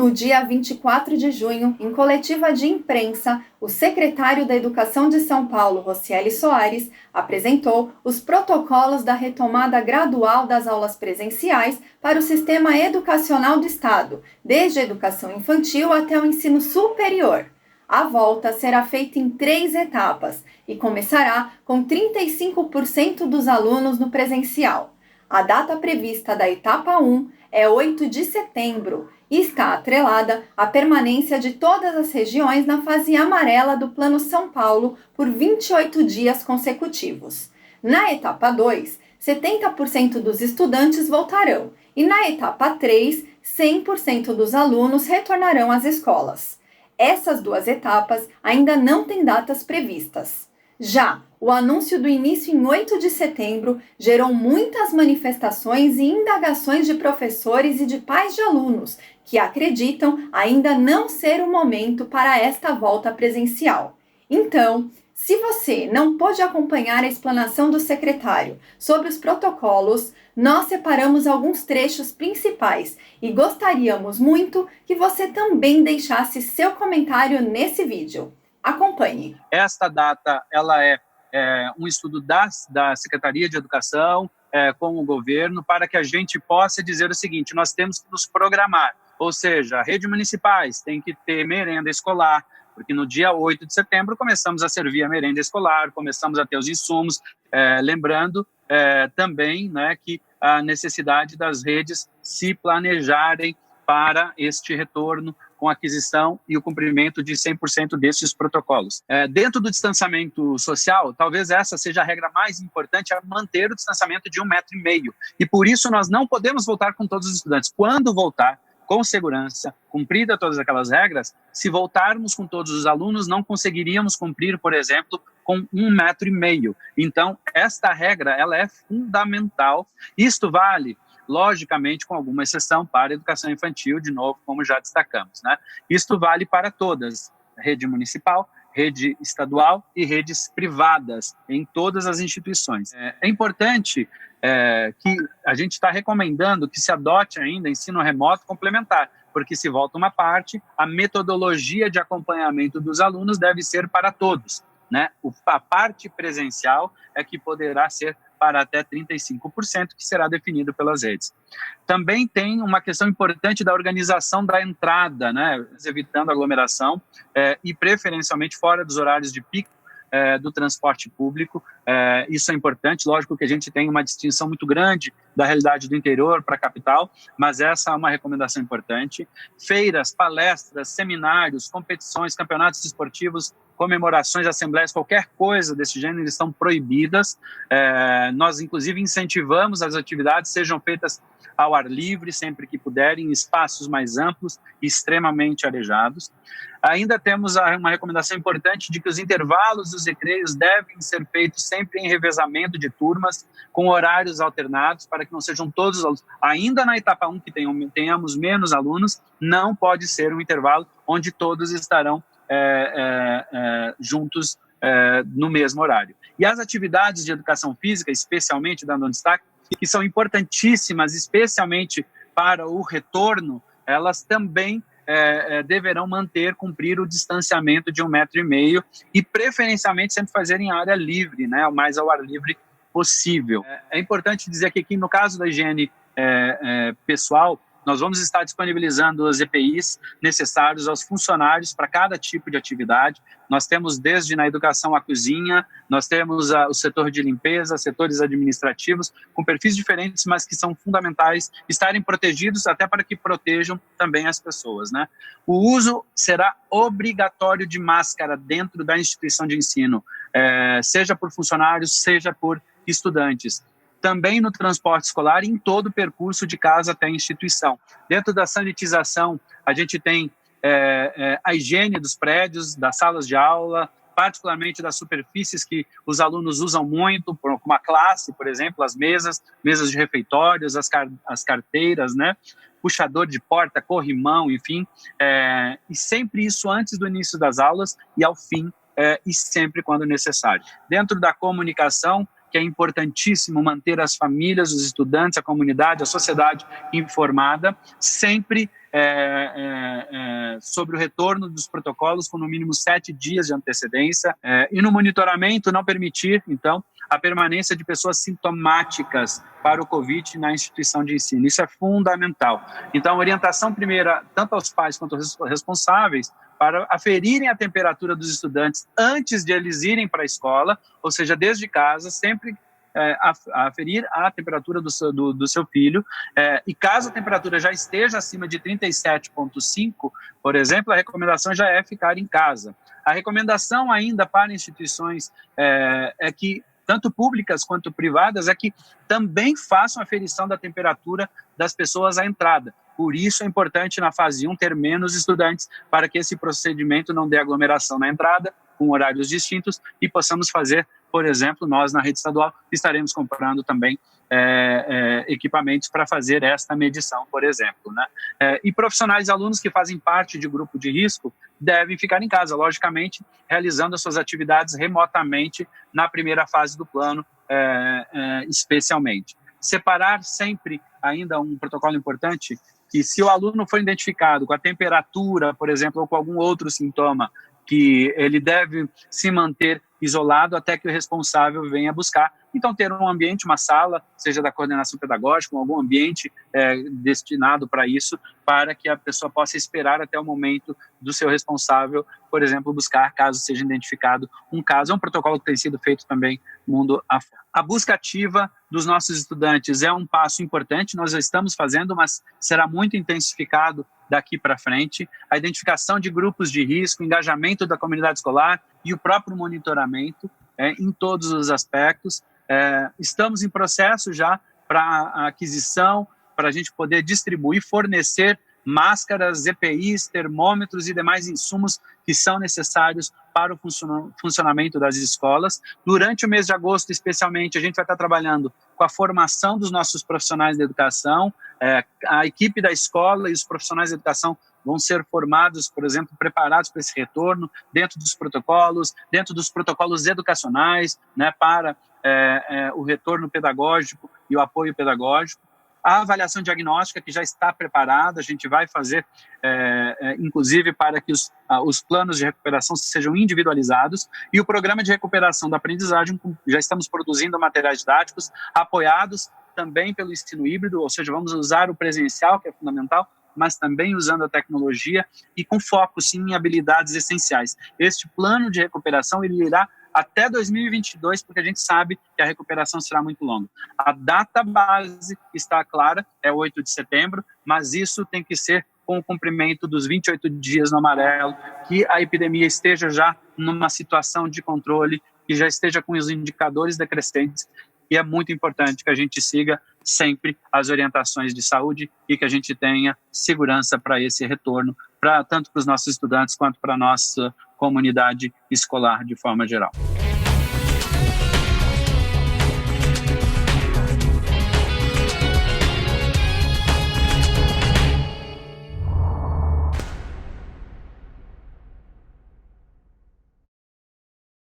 No dia 24 de junho, em coletiva de imprensa, o secretário da Educação de São Paulo, Rocieli Soares, apresentou os protocolos da retomada gradual das aulas presenciais para o sistema educacional do Estado, desde a educação infantil até o ensino superior. A volta será feita em 3 etapas e começará com 35% dos alunos no presencial. A data prevista da etapa 1 é 8 de setembro e está atrelada à permanência de todas as regiões na fase amarela do Plano São Paulo por 28 dias consecutivos. Na etapa 2, 70% dos estudantes voltarão e na etapa 3, 100% dos alunos retornarão às escolas. Essas 2 etapas ainda não têm datas previstas. Já o anúncio do início em 8 de setembro gerou muitas manifestações e indagações de professores e de pais de alunos, que acreditam ainda não ser o momento para esta volta presencial. Então, se você não pôde acompanhar a explanação do secretário sobre os protocolos, nós separamos alguns trechos principais e gostaríamos muito que você também deixasse seu comentário nesse vídeo. Acompanhe. Esta data ela é um estudo da Secretaria de Educação com o governo para que a gente possa dizer o seguinte: nós temos que nos programar, ou seja, redes municipais têm que ter merenda escolar, porque no dia 8 de setembro começamos a servir a merenda escolar, começamos a ter os insumos, lembrando também, né, que a necessidade das redes se planejarem para este retorno com a aquisição e o cumprimento de 100% desses protocolos. Dentro do distanciamento social, talvez essa seja a regra mais importante, é manter o distanciamento de 1,5 metro. E por isso nós não podemos voltar com todos os estudantes. Quando voltar, com segurança, cumprida todas aquelas regras, se voltarmos com todos os alunos, não conseguiríamos cumprir, por exemplo, com 1,5 metro. Então, esta regra ela é fundamental. Isto vale, logicamente, com alguma exceção para a educação infantil, de novo, como já destacamos, né? Isto vale para todas, rede municipal, rede estadual e redes privadas, em todas as instituições. É importante que a gente está recomendando que se adote ainda ensino remoto complementar, porque se volta uma parte, a metodologia de acompanhamento dos alunos deve ser para todos, né? A parte presencial é que poderá ser para até 35%, que será definido pelas redes. Também tem uma questão importante da organização da entrada, né, evitando aglomeração e preferencialmente fora dos horários de pico do transporte público. Isso é importante, lógico que a gente tem uma distinção muito grande da realidade do interior para a capital, mas essa é uma recomendação importante. Feiras, palestras, seminários, competições, campeonatos esportivos, comemorações, assembleias, qualquer coisa desse gênero estão proibidas. Nós, inclusive, incentivamos as atividades sejam feitas ao ar livre, sempre que puderem, em espaços mais amplos e extremamente arejados. Ainda temos uma recomendação importante de que os intervalos dos recreios devem ser feitos sempre em revezamento de turmas, com horários alternados, para que não sejam todos os alunos. Ainda na etapa 1, que tenhamos menos alunos, não pode ser um intervalo onde todos estarão juntos no mesmo horário. E as atividades de educação física, especialmente, dando um destaque, que são importantíssimas, especialmente para o retorno, elas também deverão cumprir o distanciamento de 1,5 metro e, preferencialmente, sempre fazer em área livre, né, o mais ao ar livre possível. É importante dizer que aqui, no caso da higiene pessoal, nós vamos estar disponibilizando os EPIs necessários aos funcionários para cada tipo de atividade. Nós temos desde na educação a cozinha, nós temos o setor de limpeza, setores administrativos, com perfis diferentes, mas que são fundamentais estarem protegidos até para que protejam também as pessoas, né? O uso será obrigatório de máscara dentro da instituição de ensino, seja por funcionários, seja por estudantes. Também no transporte escolar e em todo o percurso de casa até a instituição. Dentro da sanitização, a gente tem a higiene dos prédios, das salas de aula, particularmente das superfícies que os alunos usam muito, como a classe, por exemplo, as mesas de refeitórios, as carteiras, né? Puxador de porta, corrimão, enfim, e sempre isso antes do início das aulas e ao fim, e sempre quando necessário. Dentro da comunicação, que é importantíssimo manter as famílias, os estudantes, a comunidade, a sociedade informada, sempre sobre o retorno dos protocolos com no mínimo 7 dias de antecedência, e no monitoramento não permitir, então, a permanência de pessoas sintomáticas para o Covid na instituição de ensino. Isso é fundamental. Então, orientação primeira, tanto aos pais quanto aos responsáveis, para aferirem a temperatura dos estudantes antes de eles irem para a escola, ou seja, desde casa, sempre aferir a temperatura do seu filho, e caso a temperatura já esteja acima de 37,5, por exemplo, a recomendação já é ficar em casa. A recomendação ainda para instituições é que, tanto públicas quanto privadas, é que também façam a aferição da temperatura das pessoas à entrada. Por isso é importante, na fase 1, ter menos estudantes, para que esse procedimento não dê aglomeração na entrada, com horários distintos, e possamos fazer, por exemplo, nós na rede estadual estaremos comprando também equipamentos para fazer esta medição, por exemplo, né? E profissionais e alunos que fazem parte de grupo de risco devem ficar em casa, logicamente, realizando as suas atividades remotamente na primeira fase do plano, especialmente. Separar sempre, ainda um protocolo importante, que se o aluno for identificado com a temperatura, por exemplo, ou com algum outro sintoma, que ele deve se manter isolado até que o responsável venha buscar. Então, ter um ambiente, uma sala, seja da coordenação pedagógica, ou algum ambiente destinado para isso, para que a pessoa possa esperar até o momento do seu responsável, por exemplo, buscar, caso seja identificado um caso. É um protocolo que tem sido feito também mundo afora. A busca ativa dos nossos estudantes é um passo importante, nós já estamos fazendo, mas será muito intensificado daqui para frente. A identificação de grupos de risco, engajamento da comunidade escolar e o próprio monitoramento em todos os aspectos. Estamos em processo já para a aquisição, para a gente poder distribuir, fornecer máscaras, EPIs, termômetros e demais insumos que são necessários para o funcionamento das escolas. Durante o mês de agosto, especialmente, a gente vai estar trabalhando com a formação dos nossos profissionais de educação. A equipe da escola e os profissionais de educação vão ser formados, por exemplo, preparados para esse retorno, dentro dos protocolos educacionais, né, para o retorno pedagógico e o apoio pedagógico. A avaliação diagnóstica, que já está preparada, a gente vai fazer, inclusive, para que os planos de recuperação sejam individualizados, e o programa de recuperação da aprendizagem, já estamos produzindo materiais didáticos, apoiados também pelo ensino híbrido, ou seja, vamos usar o presencial, que é fundamental, mas também usando a tecnologia e com foco, sim, em habilidades essenciais. Este plano de recuperação, ele irá até 2022, porque a gente sabe que a recuperação será muito longa. A data base está clara, é 8 de setembro, mas isso tem que ser com o cumprimento dos 28 dias no amarelo, que a epidemia esteja já numa situação de controle, que já esteja com os indicadores decrescentes, e é muito importante que a gente siga sempre as orientações de saúde e que a gente tenha segurança para esse retorno, tanto para os nossos estudantes quanto para a nossa comunidade escolar de forma geral.